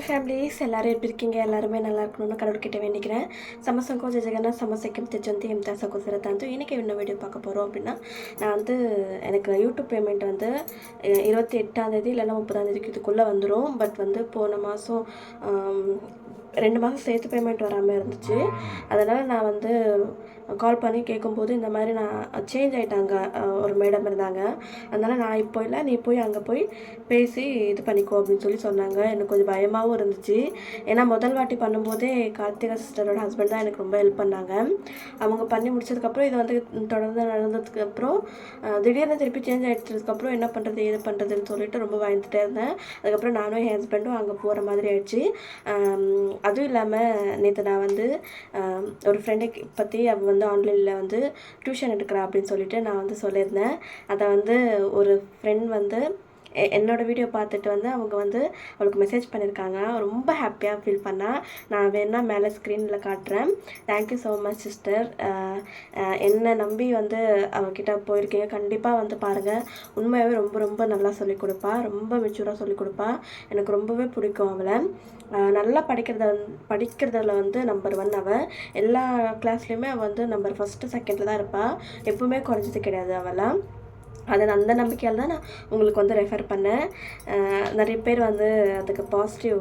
Families எல்லாரும் எப்படி இருக்கீங்க? எல்லாருமே நல்லா இருக்கணும்னு கடவுள்கிட்ட வேண்டிக்கிறேன். ಸಮಸಂಕೋ ಜಗನ್ನ ಸಮಸ್ಯೆಗೆ ತೆಚ್ಚಂತಿ ಎಂತ ಸಕೋಸರ ತಂತು இன்னைக்கு என்ன வீடியோ பார்க்க போகிறோம் அப்படின்னா, நான் வந்து எனக்கு யூடியூப் பேமெண்ட் வந்து 28ஆம் தேதி இல்லைன்னா 30ஆம் தேதிக்கு இதுக்குள்ளே வந்துடும். பட் வந்து போன மாதம் 2 மாதம் சேர்த்து பேமெண்ட் வராமல் இருந்துச்சு. அதனால் நான் வந்து கால் பண்ணி கேட்கும்போது இந்த மாதிரி நான் சேஞ்ச் ஆகிட்டாங்க, ஒரு மேடம் இருந்தாங்க. அதனால் நான் இப்போ இல்லை, நீ போய் அங்கே போய் பேசி இது பண்ணிக்கோ அப்படின்னு சொன்னாங்க. எனக்கு கொஞ்சம் பயமாகவும் இருந்துச்சு. ஏன்னா முதல் வாட்டி பண்ணும்போதே கார்த்திகா சிஸ்டரோட ஹஸ்பண்ட் தான் எனக்கு ரொம்ப ஹெல்ப் பண்ணாங்க. அவங்க பண்ணி முடிச்சதுக்கப்புறம் இது வந்து தொடர்ந்து நடந்ததுக்கப்புறம் திடீர்னு திருப்பி சேஞ்ச் ஆகிடுச்சதுக்கப்புறம் என்ன பண்ணுறது ஏது பண்ணுறதுன்னு சொல்லிட்டு ரொம்ப பயந்துகிட்டே இருந்தேன். அதுக்கப்புறம் நானும் என் ஹஸ்பண்டும் அங்கே போகிற மாதிரி ஆயிடுச்சு. அதுவும் இல்லாமல் நேற்று நான் வந்து ஒரு ஃப்ரெண்டை பற்றி அவள் வந்து ஆன்லைனில் வந்து டியூஷன் எடுக்கிறா அப்படின்னு சொல்லிட்டு நான் வந்து சொல்லியிருந்தேன். அதை வந்து ஒரு ஃப்ரெண்ட் வந்து என்னோடய வீடியோ பார்த்துட்டு வந்து அவங்க வந்து அவளுக்கு மெசேஜ் பண்ணியிருக்காங்க. ரொம்ப ஹாப்பியாக ஃபீல் பண்ணால். நான் வேணா மேலே ஸ்க்ரீனில் காட்டுறேன். Thank you so much sister. என்னை நம்பி வந்து அவகிட்ட போயிருக்கீங்க. கண்டிப்பாக வந்து பாருங்கள். உண்மையாகவே ரொம்ப ரொம்ப நல்லா சொல்லிக் கொடுப்பா. ரொம்ப மெச்சூராக சொல்லிக் கொடுப்பா. எனக்கு ரொம்பவே பிடிக்கும் அவளை. நல்லா படிக்கிறதுல வந்து நம்பர் 1 அவள். எல்லா கிளாஸ்லேயுமே அவள் வந்து நம்பர் 1, 2 தான் இருப்பாள். எப்பவுமே குறைஞ்சது கிடையாது அவளாம். அந்த நம்பிக்கையால் தான் நான் உங்களுக்கு வந்து ரெஃபர் பண்ணேன். நிறைய பேர் வந்து அதுக்கு பாசிட்டிவ்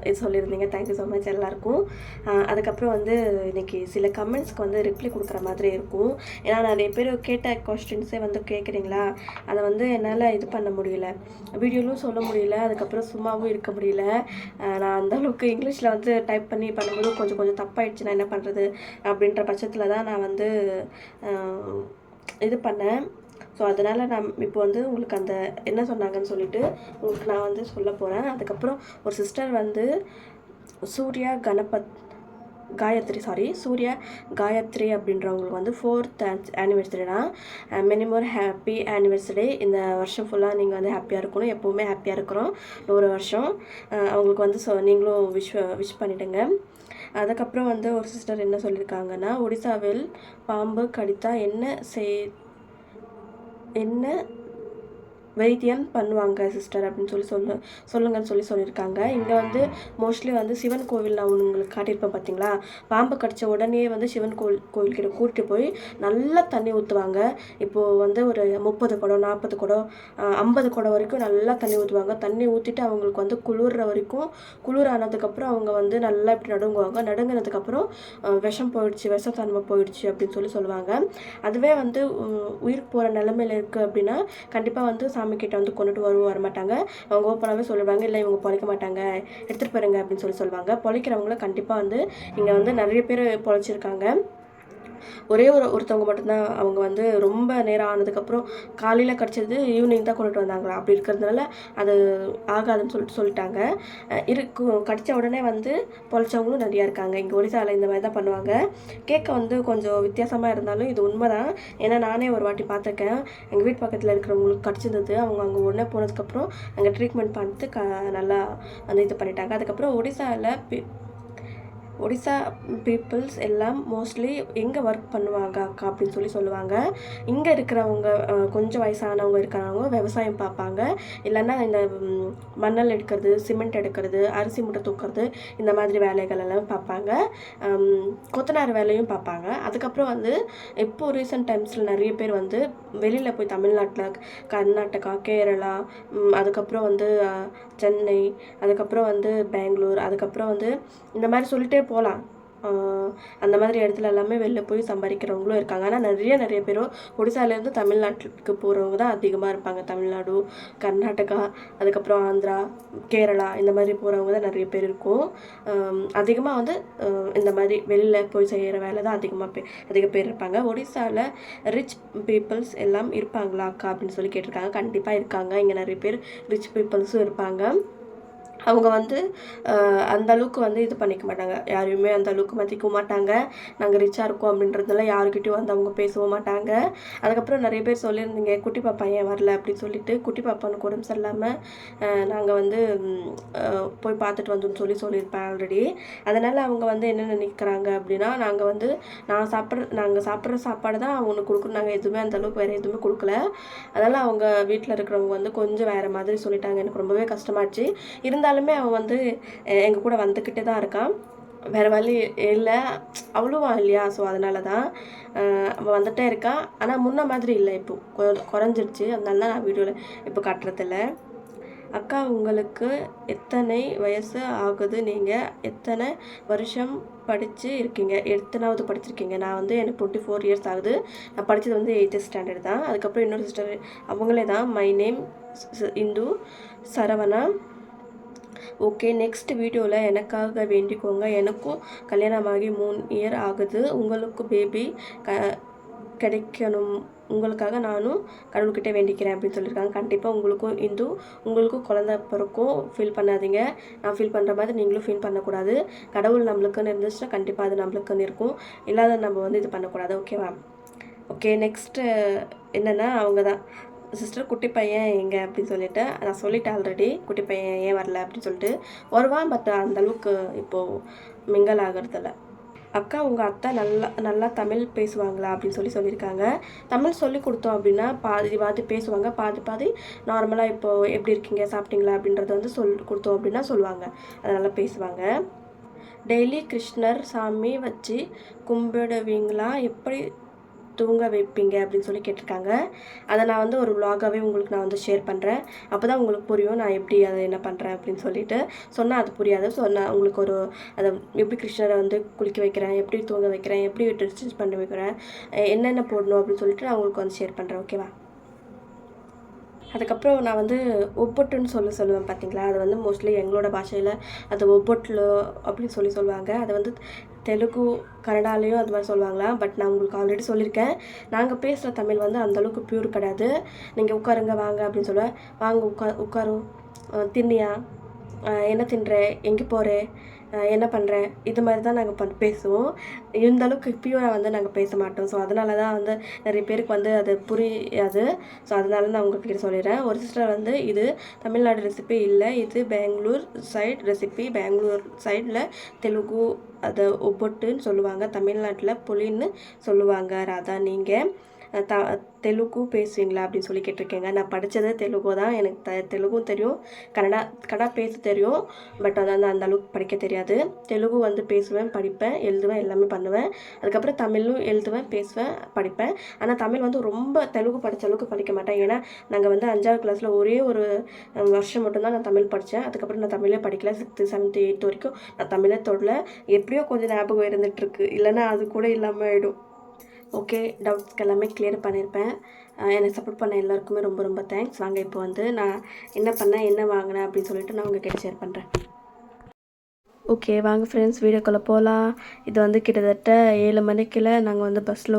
இது சொல்லியிருந்தீங்க. தேங்க்யூ ஸோ மச் எல்லாருக்கும். அதுக்கப்புறம் வந்து இன்றைக்கி சில கமெண்ட்ஸ்க்கு வந்து ரிப்ளை கொடுக்குற மாதிரி இருக்கும். ஏன்னா நிறைய பேர் கேட்ட கொஸ்டின்ஸே வந்து கேட்குறீங்களா, அதை வந்து என்னால் இது பண்ண முடியல, வீடியோலும் சொல்ல முடியல, அதுக்கப்புறம் சும்மாவும் இருக்க முடியல. நான் அந்தளவுக்கு இங்கிலீஷில் வந்து டைப் பண்ணி பண்ணும்போது கொஞ்சம் தப்பாயிடுச்சு. நான் என்ன பண்ணுறது அப்படின்ற பட்சத்தில் தான் நான் வந்து இது பண்ணேன். ஸோ அதனால் நான் இப்போ வந்து உங்களுக்கு அந்த என்ன சொன்னாங்கன்னு சொல்லிட்டு உங்களுக்கு நான் வந்து சொல்ல போகிறேன். அதுக்கப்புறம் ஒரு சிஸ்டர் வந்து சூர்யா காயத்ரி அப்படின்றவங்களுக்கு வந்து 4th ஆனிவர்சரினா மெனி மோர் ஹாப்பி ஆனிவர்சரி. இந்த வருஷம் ஃபுல்லாக நீங்கள் வந்து ஹாப்பியாக இருக்கணும். எப்போவுமே ஹாப்பியாக இருக்கிறோம் 100 வருஷம். அவங்களுக்கு வந்து நீங்களும் விஷ் பண்ணிவிடுங்க. அதுக்கப்புறம் வந்து ஒரு சிஸ்டர் என்ன சொல்லியிருக்காங்கன்னா, ஒடிசாவில் பாம்பு கடித்தா என்ன வைத்தியம் பண்ணுவாங்க சிஸ்டர் அப்படின்னு சொல்லுங்கன்னு சொல்லியிருக்காங்க. இங்கே வந்து மோஸ்ட்லி வந்து சிவன் கோவில் நான் உங்களுக்கு காட்டியிருப்பேன் பார்த்தீங்களா. பாம்பு கடித்த உடனே வந்து சிவன் கோவில்கிட்ட கூட்டிட்டு போய் நல்லா தண்ணி ஊற்றுவாங்க. இப்போது வந்து ஒரு 30 குடம் 40 குடம் 50 குடம் வரைக்கும் நல்லா தண்ணி ஊற்றுவாங்க. தண்ணி ஊற்றிட்டு அவங்களுக்கு வந்து குளிர்ற வரைக்கும், குளிர் ஆனதுக்கப்புறம் அவங்க வந்து நல்லா இப்படி நடுங்குவாங்க. நடுங்கினதுக்கப்புறம் விஷத்தன்மை போயிடுச்சு அப்படின்னு சொல்லுவாங்க. அதுவே வந்து உயிர் போகிற நிலைமையில் இருக்குது அப்படின்னா கண்டிப்பாக வந்து சாமிக்கிட்ட வந்து கொண்டுட்டு வரமாட்டாங்க. அவங்க ஓப்பனாகவே சொல்லுவாங்க, இல்லை இவங்க பொழைக்க மாட்டாங்க, எடுத்துகிட்டு போயிருங்க அப்படின்னு சொல்லுவாங்க. பொழைக்கிறவங்கள கண்டிப்பாக வந்து இங்கே வந்து நிறைய பேர் பொழைச்சிருக்காங்க. ஒருத்தவங்க மட்டும்தான் அவங்க வந்து ரொம்ப நேரம் ஆனதுக்கப்புறம் காலையில் கிடச்சது ஈவினிங் தான் கொண்டுட்டு வந்தாங்களா. அப்படி இருக்கிறதுனால அது ஆகாதுன்னு சொல்லிட்டாங்க. கடித்த உடனே வந்து பொழைச்சவங்களும் நிறையா இருக்காங்க. இங்கே ஒடிசாவில் இந்த மாதிரி தான் பண்ணுவாங்க. கேட்க வந்து கொஞ்சம் வித்தியாசமாக இருந்தாலும் இது உண்மை தான். ஏன்னா நானே ஒரு வாட்டி பார்த்துருக்கேன். எங்கள் வீட்டு பக்கத்தில் இருக்கிறவங்களுக்கு கடிச்சிருந்தது. அவங்க அங்கே உடனே போனதுக்கப்புறம் அங்கே ட்ரீட்மெண்ட் பண்ணிட்டு நல்லா வந்து இது பண்ணிட்டாங்க. அதுக்கப்புறம் ஒடிசா பீப்புள்ஸ் எல்லாம் மோஸ்ட்லி எங்கே ஒர்க் பண்ணுவாங்க அக்கா அப்படின்னு சொல்லுவாங்க. இங்கே இருக்கிறவங்க கொஞ்சம் வயசானவங்க இருக்கிறவங்க விவசாயம் பார்ப்பாங்க. இல்லைன்னா இந்த மணல் எடுக்கிறது, சிமெண்ட் எடுக்கிறது, அரிசி மூட்டை தூக்கிறது, இந்த மாதிரி வேலைகள் எல்லாம் பார்ப்பாங்க. கொத்தனார் வேலையும் பார்ப்பாங்க. அதுக்கப்புறம் வந்து இப்போது ரீசெண்ட் டைம்ஸில் நிறைய பேர் வந்து வெளியில் போய் தமிழ்நாட்டில் கர்நாடகா, கேரளா, அதுக்கப்புறம் வந்து சென்னை, அதுக்கப்புறம் வந்து பெங்களூர், அதுக்கப்புறம் வந்து இந்த மாதிரி சொல்லிட்டே போகலாம். அந்த மாதிரி இடத்துல எல்லாமே வெளில போய் சம்பாதிக்கிறவங்களும் இருக்காங்க. ஆனால் நிறைய பேர் ஒடிசாலேருந்து தமிழ்நாட்டுக்கு போகிறவங்க தான் அதிகமாக இருப்பாங்க. தமிழ்நாடு, கர்நாடகா, அதுக்கப்புறம் ஆந்திரா, கேரளா, இந்த மாதிரி போகிறவங்க தான் நிறைய பேர் இருக்கும். அதிகமாக வந்து இந்த மாதிரி வெளியில் போய் செய்கிற வேலை தான் அதிக பேர் இருப்பாங்க. ஒடிசாவில் ரிச் பீப்புள்ஸ் எல்லாம் இருப்பாங்களா அக்கா அப்படின்னு கேட்டிருக்காங்க. கண்டிப்பாக இருக்காங்க. இங்கே நிறைய பேர் ரிச் பீப்புள்ஸும் இருப்பாங்க. அவங்க வந்து அந்த அளவுக்கு வந்து இது பண்ணிக்க மாட்டாங்க. யாரையுமே அந்த அளவுக்கு மதிக்க மாட்டாங்க. நாங்கள் ரிச்சாக இருக்கோம் அப்படின்றதுனால யாருக்கிட்டையும் வந்து அவங்க பேசவும் மாட்டாங்க. அதுக்கப்புறம் நிறைய பேர் சொல்லியிருந்தீங்க, குட்டி பாப்பா ஏன் வரல அப்படின்னு சொல்லிட்டு. குட்டி பாப்பானுக்கு உடம்பு சரியில்லாமல் நாங்கள் வந்து போய் பார்த்துட்டு வந்தோம்னு சொல்லியிருப்பேன் ஆல்ரெடி. அதனால் அவங்க வந்து என்ன நினைக்கிறாங்க அப்படின்னா, நாங்கள் சாப்பிட்ற சாப்பாடு தான் அவங்களுக்கு கொடுக்கணும். நாங்கள் எதுவுமே அந்தளவுக்கு வேறு எதுவுமே கொடுக்கல. அதனால் அவங்க வீட்டில் இருக்கிறவங்க வந்து கொஞ்சம் வேறு மாதிரி சொல்லிட்டாங்க. எனக்கு ரொம்பவே கஷ்டமாச்சு. இருந்தாலும் இருந்தாலுமே அவன் வந்து எங்கள் கூட வந்துக்கிட்டே தான் இருக்கான். வேறு வழி இல்லை, அவ்வளோவா இல்லையா? ஸோ அதனால தான் அவன் வந்துட்டே இருக்கான். ஆனால் முன்ன மாதிரி இல்லை, இப்போது குறைஞ்சிருச்சு. அதனால தான் நான் வீடியோவில் இப்போ காட்டுறதில்ல. அக்கா, உங்களுக்கு எத்தனை வயசு ஆகுது? நீங்கள் எத்தனை வருஷம் படித்து இருக்கீங்க? எத்தனாவது படிச்சிருக்கீங்க? நான் வந்து எனக்கு 24 இயர்ஸ் ஆகுது. நான் படித்தது வந்து 8th ஸ்டாண்டர்ட் தான். அதுக்கப்புறம் இன்னொரு சிஸ்டர் அவங்களே தான், my name Hindu Saravana. Okay, next வீடியோவில் எனக்காக வேண்டிக்கோங்க. எனக்கும் கல்யாணமாகி 3 இயர் ஆகுது. உங்களுக்கு பேபி கிடைக்கணும், உங்களுக்காக நானும் கடவுள்கிட்ட வேண்டிக்கிறேன் அப்படின்னு சொல்லியிருக்காங்க. கண்டிப்பாக உங்களுக்கும் குழந்தை பிறக்கும், ஃபீல் பண்ணாதீங்க. நான் ஃபீல் பண்ணுற மாதிரி நீங்களும் ஃபீல் பண்ணக்கூடாது. கடவுள் நம்மளுக்குன்னு இருந்துச்சுன்னா கண்டிப்பாக அது நம்மளுக்குன்னு இருக்கும், இல்லாத நம்ம வந்து இது பண்ணக்கூடாது. ஓகேவா? ஓகே, நெக்ஸ்ட்டு என்னென்னா அவங்க தான் சிஸ்டர் குட்டி பையன் எங்கே அப்படின்னு சொல்லிட்டு நான் சொல்லிட்டேன் ஆல்ரெடி. குட்டி பையன் ஏன் வரல அப்படின்னு சொல்லிட்டு வருவான், பட் அந்தளவுக்கு இப்போது மிங்கல் ஆகிறதில்ல. அக்கா, உங்கள் அத்தை நல்லா தமிழ் பேசுவாங்களா அப்படின்னு சொல்லியிருக்காங்க. தமிழ் சொல்லி கொடுத்தோம் அப்படின்னா பாதி பேசுவாங்க, பாதி நார்மலாக இப்போது எப்படி இருக்கீங்க, சாப்பிட்டீங்களா அப்படின்றத வந்து கொடுத்தோம் அப்படின்னா சொல்லுவாங்க. அதனால் பேசுவாங்க. டெய்லி கிருஷ்ணர் சாமி வச்சு கும்பிடுவீங்களா? எப்படி தூங்க வைப்பீங்க அப்படின்னு சொல்லி கேட்டிருக்காங்க. அதை நான் வந்து ஒரு விலாகாகவே உங்களுக்கு நான் வந்து ஷேர் பண்ணுறேன். அப்போ தான் உங்களுக்கு புரியும் நான் எப்படி அதை என்ன பண்ணுறேன் அப்படின்னு சொல்லிட்டு. சொன்னால் அது புரியாது. ஸோ நான் உங்களுக்கு அதை எப்படி கிருஷ்ணரை வந்து குளிக்க வைக்கிறேன், எப்படி தூங்க வைக்கிறேன், எப்படி ட்ரெஸ் பண்ணி வைக்கிறேன், என்னென்ன போடணும் அப்படின்னு சொல்லிட்டு நான் உங்களுக்கு வந்து ஷேர் பண்ணுறேன். ஓகேவா? அதுக்கப்புறம் நான் வந்து ஒப்பொட்டுன்னு சொல்லுவேன் பார்த்தீங்களா? அது வந்து மோஸ்ட்லி எங்களோட பாஷையில் அது ஒப்பொட்டில் அப்படின்னு சொல்லுவாங்க. அதை வந்து தெலுங்கு கன்னடாலேயும் அது மாதிரி சொல்லுவாங்களா? பட் நான் உங்களுக்கு ஆல்ரெடி சொல்லியிருக்கேன், நாங்கள் பேசுகிற தமிழ் வந்து அந்தளவுக்கு பியூர் கிடையாது. நீங்கள் உட்காருங்க வாங்க அப்படின்னு சொல்லுவேன். வாங்க உட்காரும், தின்னியா, என்ன தின்ற, எங்கே போகிற, என்ன பண்ணுறேன், இது மாதிரி தான் நாங்கள் பேசுவோம். இந்தளவுக்கு பியூராக வந்து நாங்கள் பேச மாட்டோம். ஸோ அதனால தான் வந்து நிறைய பேருக்கு வந்து அது புரியாது. ஸோ அதனால நான் உங்கள்கிட்ட சொல்லிடுறேன். ஒரு சிஸ்டர் வந்து இது தமிழ்நாடு ரெசிபி இல்லை, இது பெங்களூர் சைட் ரெசிபி. பெங்களூர் சைடில் தெலுங்கு அதை ஒப்பொட்டுன்னு சொல்லுவாங்க, தமிழ்நாட்டில் புளின்னு சொல்லுவாங்க. ராதா, நீங்கள் தெலுங்கு பேசுவீங்களா அப்படின்னு சொல்லி கேட்டிருக்கேங்க. நான் படித்தது தெலுங்கு தான். எனக்கு தெலுங்கும் தெரியும், கன்னடா பேச தெரியும். பட் அதை அந்த அளவுக்கு படிக்க தெரியாது. தெலுங்கு வந்து பேசுவேன், படிப்பேன், எழுதுவேன், எல்லாமே பண்ணுவேன். அதுக்கப்புறம் தமிழும் எழுதுவேன், பேசுவேன், படிப்பேன். ஆனால் தமிழ் வந்து ரொம்ப தெலுங்கு படித்த அளவுக்கு படிக்க மாட்டேன். ஏன்னா நாங்கள் வந்து 5வது கிளாஸில் ஒரே ஒரு வருஷம் மட்டும்தான் நான் தமிழ் படித்தேன். அதுக்கப்புறம் நான் தமிழே படிக்கல. 6th 7th 8th வரைக்கும் நான் தமிழே தொடல. எப்படியோ கொஞ்சம் ஞாபகம் இருந்துகிட்ருக்கு, இல்லைன்னா அது கூட இல்லாமல் ஆகிடும். ஓகே, டவுட்ஸ்க்கு எல்லாமே கிளியர் பண்ணியிருப்பேன். எனக்கு சப்போர்ட் பண்ண எல்லாருக்குமே ரொம்ப ரொம்ப தேங்க்ஸ். வாங்க இப்போ வந்து நான் என்ன பண்ணேன், என்ன வாங்கினேன் அப்படின்னு சொல்லிட்டு நான் உங்கள்கிட்ட ஷேர் பண்ணுறேன். ஓகே, வாங்க ஃப்ரெண்ட்ஸ், வீடியோக்குள்ளே போகலாம். இது வந்து கிட்டத்தட்ட 7 மணிக்குள்ள நாங்கள் வந்து பஸ்ஸில்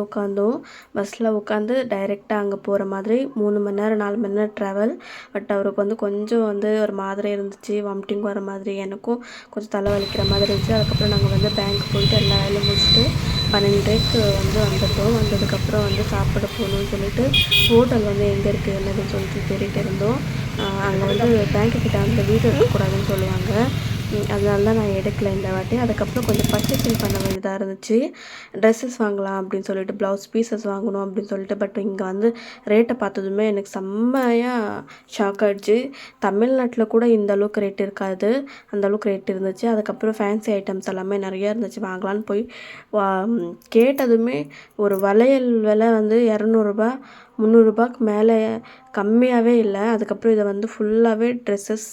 உட்காந்து டைரெக்டாக அங்கே போகிற மாதிரி 3 மணி நேரம் 4 மணி நேரம் ட்ராவல். பட் அவருக்கு வந்து கொஞ்சம் வந்து ஒரு மாதிரி இருந்துச்சு, வாமிட்டிங் வர மாதிரி, எனக்கும் கொஞ்சம் தலை வலிக்கிற மாதிரி இருந்துச்சு. அதுக்கப்புறம் நாங்கள் வந்து பேங்க் போயிட்டு எல்லா வேலையும் முடிச்சுட்டு 12:30க்கு வந்து வந்துட்டோம். வந்ததுக்கப்புறம் வந்து சாப்பிட போகணும்னு சொல்லிட்டு ஹோட்டல் வந்து எங்கே இருக்குது என்னதுன்னு சொல்லிட்டு தேடிட்டு இருந்தோம். அங்கே வந்து பேங்க்கு கிட்ட அந்த வீடு இருக்கக்கூடாதுன்னு சொல்லுவாங்க. அதனால தான் நான் எடுக்கல இந்த வாட்டி. அதுக்கப்புறம் கொஞ்சம் பர்ச்சேசிங் பண்ண வேண்டியதாக இருந்துச்சு. ட்ரெஸ்ஸஸ் வாங்கலாம் அப்படின்னு சொல்லிட்டு, ப்ளவுஸ் பீசஸ் வாங்கணும் அப்படின்னு சொல்லிட்டு. பட் இங்கே வந்து ரேட்டை பார்த்ததுமே எனக்கு செம்மையாக ஷாக் ஆகிடுச்சு. தமிழ்நாட்டில் கூட இந்த அளவுக்கு ரேட் இருக்காது, அந்தளவுக்கு ரேட் இருந்துச்சு. அதுக்கப்புறம் ஃபேன்சி ஐட்டம்ஸ் எல்லாமே நிறையா இருந்துச்சு. வாங்கலான்னு போய் கேட்டதுமே ஒரு வளையல் விலை வந்து 200 300 மேலே கம்மியாகவே இல்லை. அதுக்கப்புறம் இதை வந்து ஃபுல்லாகவே ட்ரெஸ்ஸஸ்,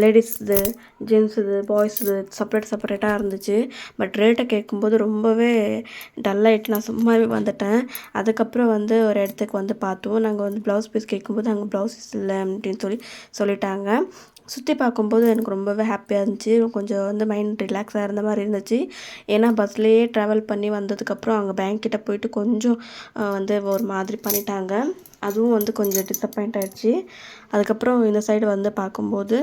லேடிஸ்து, ஜென்ஸுது, பாய்ஸுது செப்பரேட்டாக இருந்துச்சு. பட் ரேட்டை கேட்கும்போது ரொம்பவே டல்லாகிட்டு நான் சும்மாவே வந்துட்டேன். அதுக்கப்புறம் வந்து ஒரு இடத்துக்கு வந்து பார்த்தோம். நாங்கள் வந்து ப்ளவுஸ் பீஸ் கேட்கும்போது அங்கே ப்ளவுஸ் பீஸ் இல்லை அப்படின்னு சொல்லிட்டாங்க. சுற்றி பார்க்கும்போது எனக்கு ரொம்பவே ஹாப்பியாக இருந்துச்சு. கொஞ்சம் வந்து மைண்ட் ரிலாக்ஸாக இருந்த மாதிரி இருந்துச்சு. ஏன்னா பஸ்லேயே ட்ராவல் பண்ணி வந்ததுக்கப்புறம் அங்கே பேங்க் கிட்ட போயிட்டு கொஞ்சம் வந்து ஒரு மாதிரி பண்ணிட்டாங்க. அதுவும் வந்து கொஞ்சம் டிசப்பாயிண்ட் ஆகிடுச்சு. அதுக்கப்புறம் இந்த சைடு வந்து பார்க்கும்போது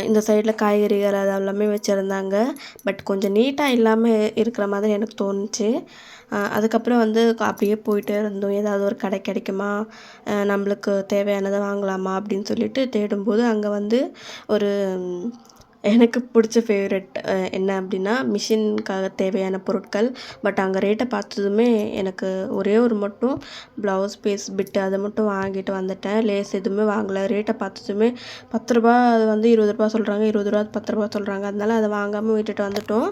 இந்த சைடில் காய்கறிகள் அது எல்லாமே வச்சுருந்தாங்க. பட் கொஞ்சம் நீட்டாக இல்லாமல் இருக்கிற மாதிரி எனக்கு தோணுச்சு. அதுக்கப்புறம் வந்து அப்படியே போயிட்டே இருந்தோம். ஏதாவது ஒரு கடை கிடைக்குமா, நம்மளுக்கு தேவையானதை வாங்கலாமா அப்படின்னு சொல்லிட்டு தேடும்போது அங்கே வந்து ஒரு எனக்கு பிடிச்ச ஃபேவரெட் என்ன அப்படின்னா மிஷினுக்காக தேவையான பொருட்கள். பட் அங்கே ரேட்டை பார்த்ததுமே எனக்கு ஒரே ஒரு மட்டும் ப்ளவுஸ் பீஸ் பிட்டு அதை மட்டும் வாங்கிட்டு வந்துட்டேன். லேஸ் எதுவுமே வாங்கலை. ரேட்டை பார்த்ததுமே ரூ. 10 அது வந்து ரூ. 20 சொல்கிறாங்க, ரூ. 20 ரூ. 10 சொல்கிறாங்க. அதனால அதை வாங்காமல் விட்டுட்டு வந்துட்டோம்.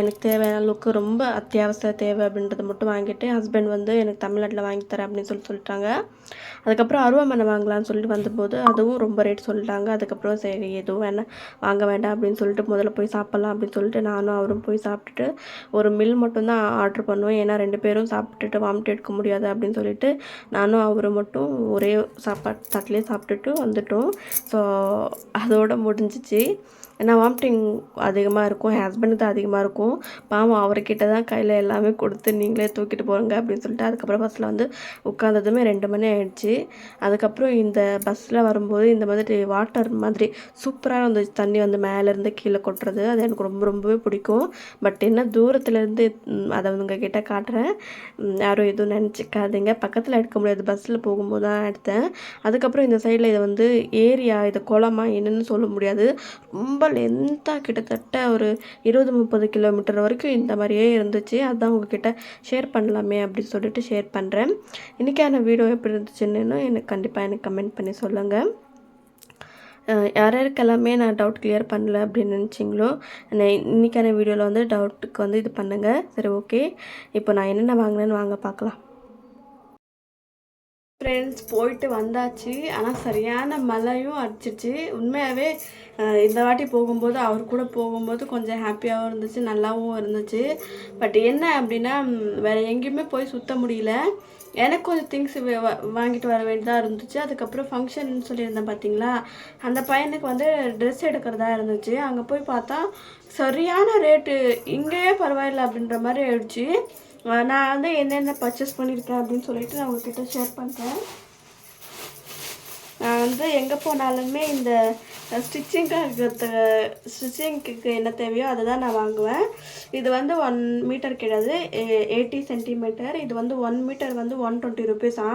எனக்கு தேவையான அளவுக்கு ரொம்ப அத்தியாவசிய தேவை அப்படின்றத மட்டும் வாங்கிட்டு ஹஸ்பண்ட் வந்து எனக்கு தமிழ்நாட்டில் வாங்கி தரேன் அப்படின்னு சொல்லிட்டாங்க. அதுக்கப்புறம் அருவாமனை வாங்கலாம்னு சொல்லிட்டு வந்தபோது அதுவும் ரொம்ப ரேட் சொல்லிட்டாங்க. அதுக்கப்புறம் சரி எதுவும் வாங்க வேண்டாம் அப்படின்னு சொல்லிட்டு முதல்ல போய் சாப்பிட்லாம் அப்படின்னு சொல்லிட்டு நானும் அவரும் போய் சாப்பிட்டுட்டு ஒரு மில் மட்டும்தான் ஆர்டர் பண்ணுவோம். ஏன்னா 2 பேரும் சாப்பிட்டுட்டு வாமிட் எடுக்க முடியாது அப்படின்னு சொல்லிட்டு நானும் அவரும் மட்டும் ஒரே தட்டிலே சாப்பிட்டுட்டு வந்துட்டோம். ஸோ அதோட முடிஞ்சிச்சு. ஏன்னா வாமிட்டிங் அதிகமாக இருக்கும், என் ஹஸ்பண்டுக்கு தான் அதிகமாக இருக்கும். பாவம் அவர்கிட்ட தான் கையில் எல்லாமே கொடுத்து நீங்களே தூக்கிட்டு போங்க அப்படின்னு சொல்லிட்டு அதுக்கப்புறம் பஸ்ஸில் வந்து உட்காந்ததுமே 2 மணி ஆகிடுச்சு. அதுக்கப்புறம் இந்த பஸ்ஸில் வரும்போது இந்த மாதிரி வாட்டர் மாதிரி சூப்பராக இருந்துச்சு. தண்ணி வந்து மேலேருந்து கீழே கொட்டுறது அது எனக்கு ரொம்பவே பிடிக்கும். பட் என்ன தூரத்துலேருந்து அதை உங்ககிட்ட காட்டுறேன், யாரும் எதுவும் நினச்சிக்காதீங்க. பக்கத்தில் எடுக்க முடியாது, பஸ்ஸில் போகும்போது தான் எடுத்தேன். அதுக்கப்புறம் இந்த சைடில் இதை வந்து ஏரியா இது குளமா என்னென்னு சொல்ல முடியாது, ரொம்ப லென்த்தாக கிட்டத்தட்ட ஒரு 20-30 கிலோமீட்டர் வரைக்கும் இந்த மாதிரியே இருந்துச்சு. அதுதான் உங்ககிட்ட ஷேர் பண்ணலாமே அப்படின்னு சொல்லிட்டு ஷேர் பண்ணுறேன். இன்றைக்கான வீடியோ எப்படி இருந்துச்சுன்னு எனக்கு கண்டிப்பாக கமெண்ட் பண்ணி சொல்லுங்கள். யாருக்கெல்லாமே நான் டவுட் கிளியர் பண்ணல அப்படின்னு நினச்சிங்களோ இன்றைக்கான வீடியோவில் வந்து டவுட்டுக்கு வந்து இது பண்ணுங்கள். சரி, ஓகே. இப்போ நான் என்னென்ன வாங்கினேன்னு வாங்க பார்க்கலாம். ஃப்ரெண்ட்ஸ், போயிட்டு வந்தாச்சு. ஆனால் சரியான மழையும் அடிச்சிருச்சு. உண்மையாகவே இந்த வாட்டி போகும்போது அவர் கூட போகும்போது கொஞ்சம் ஹாப்பியாகவும் இருந்துச்சு, நல்லாவும் இருந்துச்சு. பட் என்ன அப்படின்னா வேறு எங்கேயுமே போய் சுற்ற முடியல. எனக்கு கொஞ்சம் திங்ஸ் வாங்கிட்டு வர வேண்டியதாக இருந்துச்சு. அதுக்கப்புறம் ஃபங்க்ஷன் சொல்லியிருந்தேன் பார்த்தீங்களா, அந்த பையனுக்கு வந்து ட்ரெஸ் எடுக்கிறதா இருந்துச்சு. அங்கே போய் பார்த்தா சரியான ரேட்டு, இங்கேயே பரவாயில்ல அப்படின்ற மாதிரி ஆயிடுச்சு. நான் வந்து என்னென்ன பர்ச்சேஸ் பண்ணியிருக்கேன் அப்படின்னு சொல்லிட்டு நான் உங்கள்கிட்ட ஷேர் பண்ணுறேன். நான் வந்து எங்கே போனாலுமே இந்த ஸ்டிச்சிங்க்கு என்ன தேவையோ அதை தான் நான் வாங்குவேன். இது வந்து 1 மீட்டர் கிடையாது, 80 சென்டிமீட்டர். இது வந்து 1 மீட்டர் வந்து 120 ருபீஸா.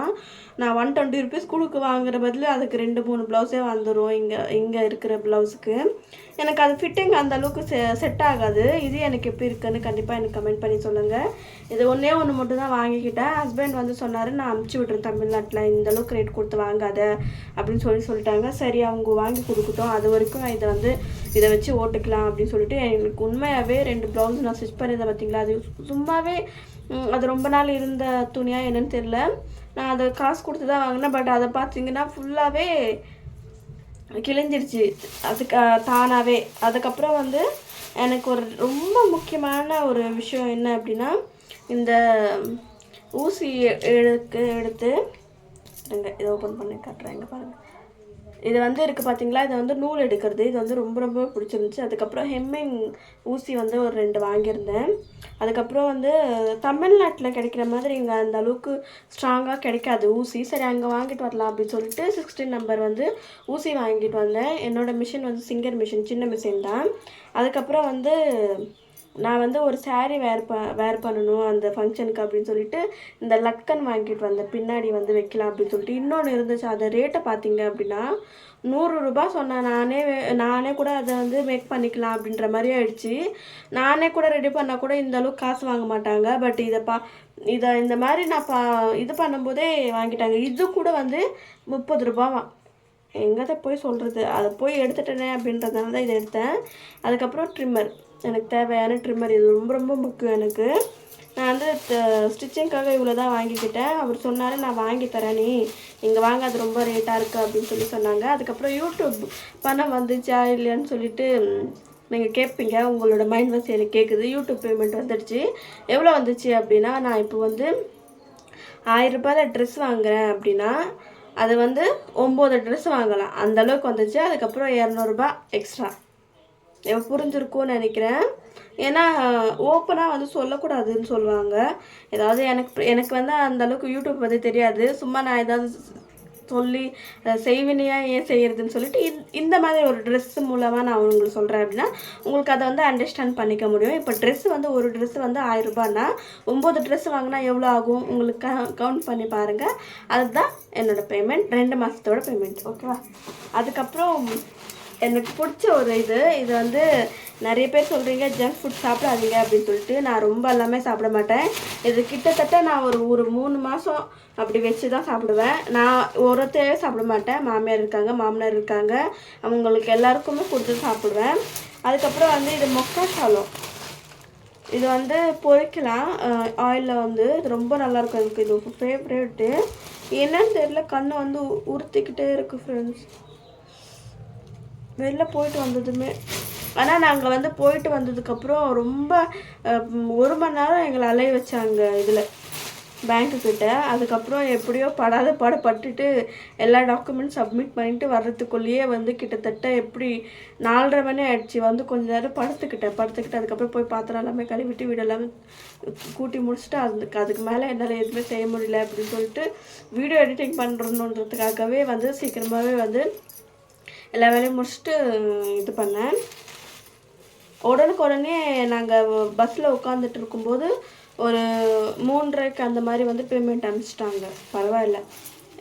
நான் 120 ருபீஸ் கொடுக்கு வாங்குற பதில் அதுக்கு 2-3 ப்ளவுஸே வந்துடும். இங்கே இருக்கிற ப்ளவுஸுக்கு எனக்கு அது ஃபிட்டிங் அந்த அளவுக்கு செட் ஆகாது. இது எனக்கு எப்படி இருக்குன்னு கண்டிப்பாக எனக்கு கமெண்ட் பண்ணி சொல்லுங்கள். இது ஒன்றே மட்டும் தான் வாங்கிக்கிட்டேன். ஹஸ்பண்ட் வந்து சொன்னார், நான் அமுச்சு விட்றேன் தமிழ்நாட்டில், இந்த அளவுக்கு ரேட் கொடுத்து வாங்காத அப்படின்னு சொல்லிட்டாங்க. சரி, அவங்க வாங்கி கொடுக்கட்டும், அது வரைக்கும் நான் இதை வச்சு ஓட்டுக்கலாம் அப்படின்னு சொல்லிட்டு எனக்கு உண்மையாகவே 2 ப்ளவுஸ் நான் ஸ்டிச் பண்ணியிருந்தேன் பார்த்தீங்களா, அது சும்மாவே அது ரொம்ப நாள் இருந்த துணியாக என்னன்னு தெரியல. நான் அதை காசு கொடுத்து தான் வாங்கினேன். பட் அதை பார்த்தீங்கன்னா ஃபுல்லாகவே கிழிஞ்சிருச்சு அதுக்கு தானாகவே. அதுக்கப்புறம் வந்து எனக்கு ஒரு ரொம்ப முக்கியமான ஒரு விஷயம் என்ன அப்படின்னா, இந்த ஊசி எடுத்து இதை ஓப்பன் பண்ணி காட்டுறேன். இங்கே பாருங்கள், இது வந்து இருக்குது பார்த்தீங்களா, இது வந்து நூல் எடுக்கிறது. இது வந்து ரொம்ப பிடிச்சிருந்துச்சு. அதுக்கப்புறம் ஹெம்மிங் ஊசி வந்து ஒரு 2 வாங்கியிருந்தேன். அதுக்கப்புறம் வந்து தமிழ்நாட்டில் கிடைக்கிற மாதிரி இங்கே அந்த அளவுக்கு ஸ்ட்ராங்காக கிடைக்காது ஊசி. சரி, அங்கே வாங்கிட்டு வரலாம் அப்படின்னு சொல்லிட்டு 16 நம்பர் வந்து ஊசி வாங்கிட்டு வந்தேன். என்னோடய மிஷின் வந்து சிங்கர் மிஷின், சின்ன மிஷின் தான். அதுக்கப்புறம் வந்து நான் வந்து ஒரு சாரீ வேர் பண்ணணும் அந்த ஃபங்க்ஷனுக்கு அப்படின்னு சொல்லிட்டு இந்த லட்கன் வாங்கிட்டு வந்தேன். பின்னாடி வந்து வைக்கலாம் அப்படின்னு சொல்லிட்டு இன்னொன்று இருந்துச்சு. அதை ரேட்டை பார்த்தீங்க அப்படின்னா 100 ரூபா சொன்னேன். நானே கூட அதை வந்து மேக் பண்ணிக்கலாம் அப்படின்ற மாதிரி ஆயிடுச்சு. நானே கூட ரெடி பண்ணால் கூட இந்த அளவுக்கு காசு வாங்க மாட்டாங்க. பட் இதை இந்த மாதிரி நான் இது பண்ணும்போதே வாங்கிட்டாங்க. இது கூட வந்து 30 ரூபாவா. எங்கே போய் சொல்கிறது, அதை போய் எடுத்துட்டேனே அப்படின்றதுனால தான் இதை எடுத்தேன். அதுக்கப்புறம் ட்ரிம்மர், எனக்கு தேவையான ட்ரிம்மர். இது ரொம்ப முக்கியம் எனக்கு. நான் வந்து ஸ்டிச்சிங்காக இவ்வளோ தான் வாங்கிக்கிட்டேன். அவர் சொன்னார், நான் வாங்கி தரேன், இங்கே வாங்க, அது ரொம்ப ரேட்டாக இருக்குது அப்படின்னு சொன்னாங்க. அதுக்கப்புறம் யூடியூப் பணம் வந்துச்சா இல்லையான்னு சொல்லிட்டு நீங்கள் கேட்பீங்க. உங்களோட மைண்ட் வாய்ஸ் எனக்கு கேட்குது. யூடியூப் பேமெண்ட் வந்துடுச்சு. எவ்வளோ வந்துச்சு அப்படின்னா, நான் இப்போ வந்து 1000 ரூபாயில் ட்ரெஸ் வாங்குகிறேன் அப்படின்னா அது வந்து 9 ட்ரெஸ் வாங்கலாம், அந்தளவுக்கு வந்துச்சு. அதுக்கப்புறம் 200 ரூபா எக்ஸ்ட்ரா. புரிஞ்சிருக்கும்னு நினைக்கிறேன். ஏன்னா ஓப்பனாக வந்து சொல்லக்கூடாதுன்னு சொல்லுவாங்க. ஏதாவது எனக்கு வந்து அந்தளவுக்கு யூடியூப் வந்து தெரியாது. சும்மா நான் ஏதாவது சொல்லி செய்வினையா ஏன் செய்கிறதுன்னு சொல்லிட்டு இந்த மாதிரி ஒரு ட்ரெஸ்ஸு மூலமாக நான் உங்களுக்கு சொல்கிறேன் அப்படின்னா உங்களுக்கு அதை வந்து அண்டர்ஸ்டாண்ட் பண்ணிக்க முடியும். இப்போ ட்ரெஸ்ஸு வந்து ஒரு ட்ரெஸ்ஸு வந்து 1000 ரூபான்னா 9 ட்ரெஸ் வாங்கினா எவ்வளோ ஆகும் உங்களுக்கு கவுண்ட் பண்ணி பாருங்கள். அதுதான் என்னோடய பேமெண்ட், 2 மாதத்தோட பேமெண்ட். ஓகேவா? அதுக்கப்புறம் எனக்கு பிடிச்ச ஒரு இது வந்து நிறைய பேர் சொல்கிறீங்க ஜங்க் ஃபுட் சாப்பிடாதீங்க அப்படின்னு சொல்லிட்டு. நான் ரொம்ப எல்லாமே சாப்பிட மாட்டேன். இது கிட்டத்தட்ட நான் ஒரு 3 மாதம் அப்படி வச்சு தான் சாப்பிடுவேன். நான் ஒருத்தையே சாப்பிட மாட்டேன். மாமியார் இருக்காங்க, மாமனார் இருக்காங்க, அவங்களுக்கு எல்லாருக்குமே கொடுத்து சாப்பிடுவேன். அதுக்கப்புறம் வந்து இது மொக்காசாலம். இது வந்து பொரிக்கலாம் ஆயிலில் வந்து. இது ரொம்ப நல்லாயிருக்கும். எனக்கு இது ஃபேவரேட்டு. என்னன்னு தெரியல, கண்ணை வந்து உறுத்திக்கிட்டே இருக்குது ஃப்ரெண்ட்ஸ். வெளில போயிட்டு வந்ததுமே. ஆனால் நாங்கள் வந்து போயிட்டு வந்ததுக்கப்புறம் ரொம்ப 1 மணி நேரம் எங்களை அலைய வச்சாங்க இதில் பேங்க்குக்கிட்ட. அதுக்கப்புறம் எப்படியோ படாத பாடுபட்டுட்டு எல்லா டாக்குமெண்ட்ஸ் சப்மிட் பண்ணிட்டு வர்றதுக்குள்ளேயே வந்து கிட்டத்தட்ட எப்படி 4:30 மணி ஆயிடுச்சு. வந்து கொஞ்ச நேரம் படுத்துக்கிட்டு அதுக்கப்புறம் போய் பாத்திரம் எல்லாமே கழுவிட்டு வீடு எல்லாமே கூட்டி முடிச்சுட்டு அதுக்கு மேலே என்னால் எதுவுமே செய்ய முடியல அப்படின்னு சொல்லிட்டு வீடியோ எடிட்டிங் பண்ணுறதுன்றதுக்காகவே வந்து சீக்கிரமாகவே வந்து எல்லா வேலையும் முடிச்சுட்டு இது பண்ணேன். உடனே நாங்கள் பஸ்ஸில் உட்காந்துட்டு இருக்கும்போது ஒரு 3:30 அந்த மாதிரி வந்து பேமெண்ட் அனுப்பிச்சிட்டாங்க. பரவாயில்ல.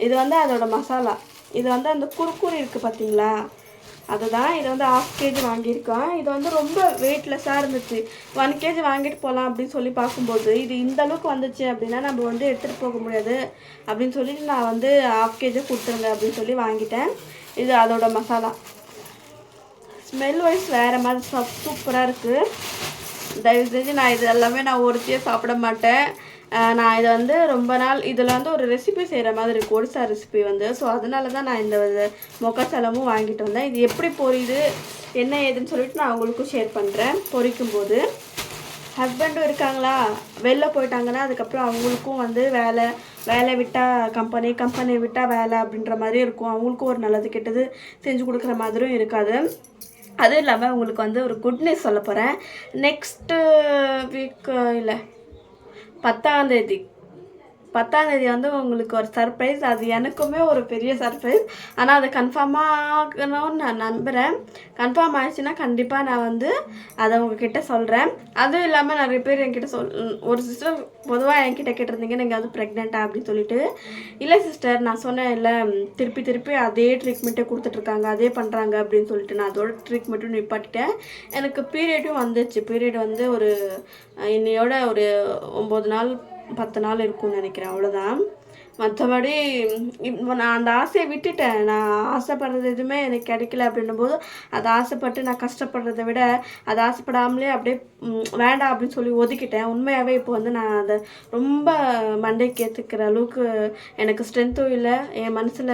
இது வந்து அதோட மசாலா. இது வந்து அந்த குறுக்குறு இருக்குது பார்த்தீங்களா, அதுதான். இது வந்து 1/2 kg வாங்கியிருக்கேன். இது வந்து ரொம்ப வெயிட்லெஸ்ஸாக இருந்துச்சு. 1 kg வாங்கிட்டு போகலாம் அப்படின்னு சொல்லி பார்க்கும்போது இது இந்த அளவுக்கு வந்துச்சு அப்படின்னா நம்ம வந்து எடுத்துகிட்டு போக முடியாது அப்படின்னு சொல்லிட்டு நான் வந்து 1/2 kg கொடுத்துருங்க அப்படின்னு சொல்லி வாங்கிட்டேன். இது அதோட மசாலா. ஸ்மெல் வைஸ் வேறு மாதிரி சூப்பராக இருக்குது. தயவு செஞ்சு நான் இது எல்லாமே நான் ஒருத்தையே சாப்பிட மாட்டேன். நான் இதை வந்து ரொம்ப நாள் இதில் வந்து ஒரு ரெசிபி செய்கிற மாதிரி இருக்குது, ஒடிசா ரெசிபி வந்து. ஸோ அதனால தான் நான் இந்த மொக்காசாலமும் வாங்கிட்டு வந்தேன். இது எப்படி பொரியுது என்ன ஏதுன்னு சொல்லிட்டு நான் உங்களுக்கும் ஷேர் பண்ணுறேன். பொரிக்கும்போது ஹஸ்பண்டும் இருக்காங்களா, வெளில போயிட்டாங்கன்னா அதுக்கப்புறம் அவங்களுக்கும் வந்து வேலை விட்டால் கம்பெனி விட்டால் வேலை அப்படின்ற மாதிரி இருக்கும். அவங்களுக்கும் ஒரு நல்லது கெட்டது செஞ்சு கொடுக்குற மாதிரியும் இருக்காது. அதுவும் இல்லாமல் உங்களுக்கு வந்து ஒரு குட் நியூஸ் சொல்ல போகிறேன். நெக்ஸ்ட்டு வீக் இல்லை 10ஆம் தேதி வந்து உங்களுக்கு ஒரு சர்ப்ரைஸ். அது எனக்குமே ஒரு பெரிய சர்ப்ரைஸ். ஆனால் அது கன்ஃபார்மாக ஆகணும்னு நான் நம்புகிறேன். கன்ஃபார்ம் ஆயிடுச்சுன்னா கண்டிப்பாக நான் வந்து அதை உங்ககிட்ட சொல்கிறேன். அதுவும் இல்லாமல் நிறைய பேர் என்கிட்ட ஒரு சிஸ்டர் பொதுவாக என்கிட்ட கேட்டிருந்தீங்க, நீங்கள் அது ப்ரெக்னெண்ட்டா அப்படின்னு சொல்லிட்டு. இல்லை சிஸ்டர், நான் சொன்னேன் இல்லை, திருப்பி அதே ட்ரீட்மெண்ட்டே கொடுத்துட்ருக்காங்க, அதே பண்ணுறாங்க அப்படின்னு சொல்லிட்டு நான் அதோட ட்ரீட்மெண்ட்டும் நிப்பாட்டிட்டேன். எனக்கு பீரியடும் வந்துச்சு. பீரியட் வந்து ஒரு இன்னையோட ஒரு 9 நாள் 10 நாள் இருக்கும்னு நினைக்கிறேன், அவ்வளோதான். மற்றபடி நான் அந்த ஆசையை விட்டுட்டேன். நான் ஆசைப்படுறது எதுவுமே எனக்கு கிடைக்கல அப்படின்னும்போது அதை ஆசைப்பட்டு நான் கஷ்டப்படுறதை விட அதை ஆசைப்படாமலே அப்படியே வேண்டாம் அப்படின்னு சொல்லி ஒதுக்கிட்டேன். உண்மையாகவே இப்போ வந்து நான் அதை ரொம்ப மண்டைக்கு ஏற்றுக்கிற அளவுக்கு எனக்கு ஸ்ட்ரென்த்தும் இல்லை, என் மனசில்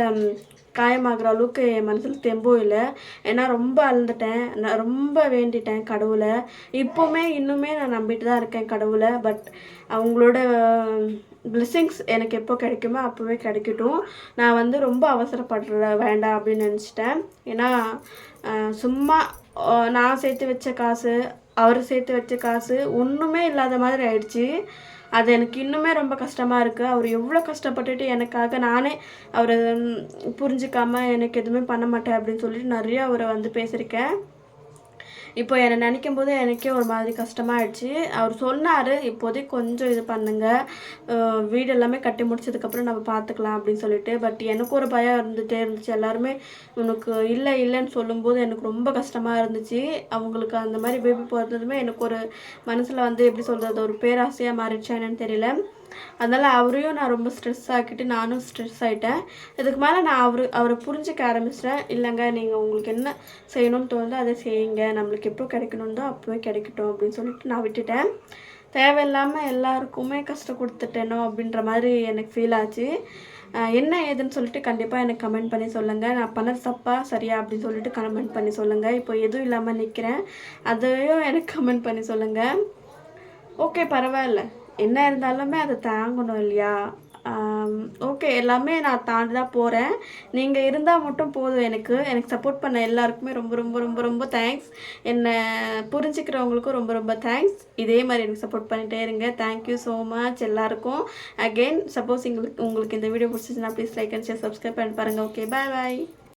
காயமாகிற அளவுக்கு என் மனசில் தெம்பும் இல்லை. ஏன்னா ரொம்ப அழுந்துட்டேன், நான் ரொம்ப வேண்டிட்டேன் கடவுளை. இன்னுமே நான் நம்பிட்டு தான் இருக்கேன் கடவுளை. பட் அவங்களோட பிளெஸ்ஸிங்ஸ் எனக்கு எப்போ கிடைக்குமோ அப்போவே கிடைக்கட்டும். நான் வந்து ரொம்ப அவசரப்படுற வேண்டாம் அப்படின்னு நினச்சிட்டேன். ஏன்னா சும்மா நான் சேர்த்து வச்ச காசு, அவர் சேர்த்து வச்ச காசு ஒன்றுமே இல்லாத மாதிரி ஆயிடுச்சு. அது எனக்கு இன்னுமே ரொம்ப கஷ்டமாக இருக்குது. அவர் எவ்வளோ கஷ்டப்பட்டுட்டு எனக்காக, நானே அவரை புரிஞ்சிக்காமல் எனக்கு எதுவுமே பண்ண மாட்டேன் அப்படின்னு சொல்லிட்டு நிறையா அவரை வந்து பேசியிருக்கேன். இப்போ என்னை நினைக்கும் போது எனக்கே ஒரு மாதிரி கஷ்டமாகிடுச்சு. அவர் சொன்னார், இப்போதைக்கு கொஞ்சம் இது பண்ணுங்கள், வீடு எல்லாமே கட்டி முடிச்சதுக்கப்புறம் நம்ம பார்த்துக்கலாம் அப்படின்னு சொல்லிட்டு. பட் எனக்கு ஒரு பயம் இருந்துகிட்டே இருந்துச்சு. எல்லாருமே உனக்கு இல்லைன்னு சொல்லும்போது எனக்கு ரொம்ப கஷ்டமாக இருந்துச்சு. அவங்களுக்கு அந்த மாதிரி பேபி பிறந்ததுமே எனக்கு ஒரு மனசில் வந்து எப்படி சொல்கிறது, ஒரு பேராசையாக மாறிடுச்சா என்னன்னு தெரியல. அதனால் அவரையும் நான் ரொம்ப ஸ்ட்ரெஸ் ஆக்கிட்டு நானும் ஸ்ட்ரெஸ் ஆகிட்டேன். இதுக்கு மேலே நான் அவரை புரிஞ்சிக்க ஆரம்பிச்சிட்டேன். இல்லைங்க, நீங்கள் உங்களுக்கு என்ன செய்யணும்னு தோணுதோ அதை செய்யுங்க, நம்மளுக்கு எப்போ கிடைக்கணும்னோ அப்போவே கிடைக்கட்டும் அப்படின்னு சொல்லிட்டு நான் விட்டுட்டேன். தேவையில்லாமல் எல்லாருக்குமே கஷ்டம் கொடுத்துட்டேனோ அப்படின்ற மாதிரி எனக்கு ஃபீல் ஆச்சு. என்ன ஏதுன்னு சொல்லிட்டு கண்டிப்பாக எனக்கு கமெண்ட் பண்ணி சொல்லுங்கள். நான் பண்ணது தப்பா சரியா அப்படின்னு சொல்லிட்டு கமெண்ட் பண்ணி சொல்லுங்கள். இப்போ எதுவும் இல்லாமல் நிற்கிறேன், அதையும் எனக்கு கமெண்ட் பண்ணி சொல்லுங்கள். ஓகே, பரவாயில்ல, என்ன இருந்தாலுமே அதை தாங்கணும் இல்லையா? ஓகே, எல்லாமே நான் தாண்டி தான் போகிறேன். நீங்கள் இருந்தால் மட்டும் போதும். எனக்கு சப்போர்ட் பண்ண எல்லாருக்குமே ரொம்ப ரொம்ப ரொம்ப ரொம்ப தேங்க்ஸ். என்னை புரிஞ்சுக்கிறவங்களுக்கும் ரொம்ப ரொம்ப தேங்க்ஸ். இதே மாதிரி எனக்கு சப்போர்ட் பண்ணிகிட்டே இருங்க. தேங்க்யூ ஸோ மச் எல்லாருக்கும். அகெயின், சப்போஸ் உங்களுக்கு இந்த வீடியோ பிடிச்சிச்சுன்னா please like and share, subscribe பண்ணி பாருங்கள். ஓகே, பாய் பாய்.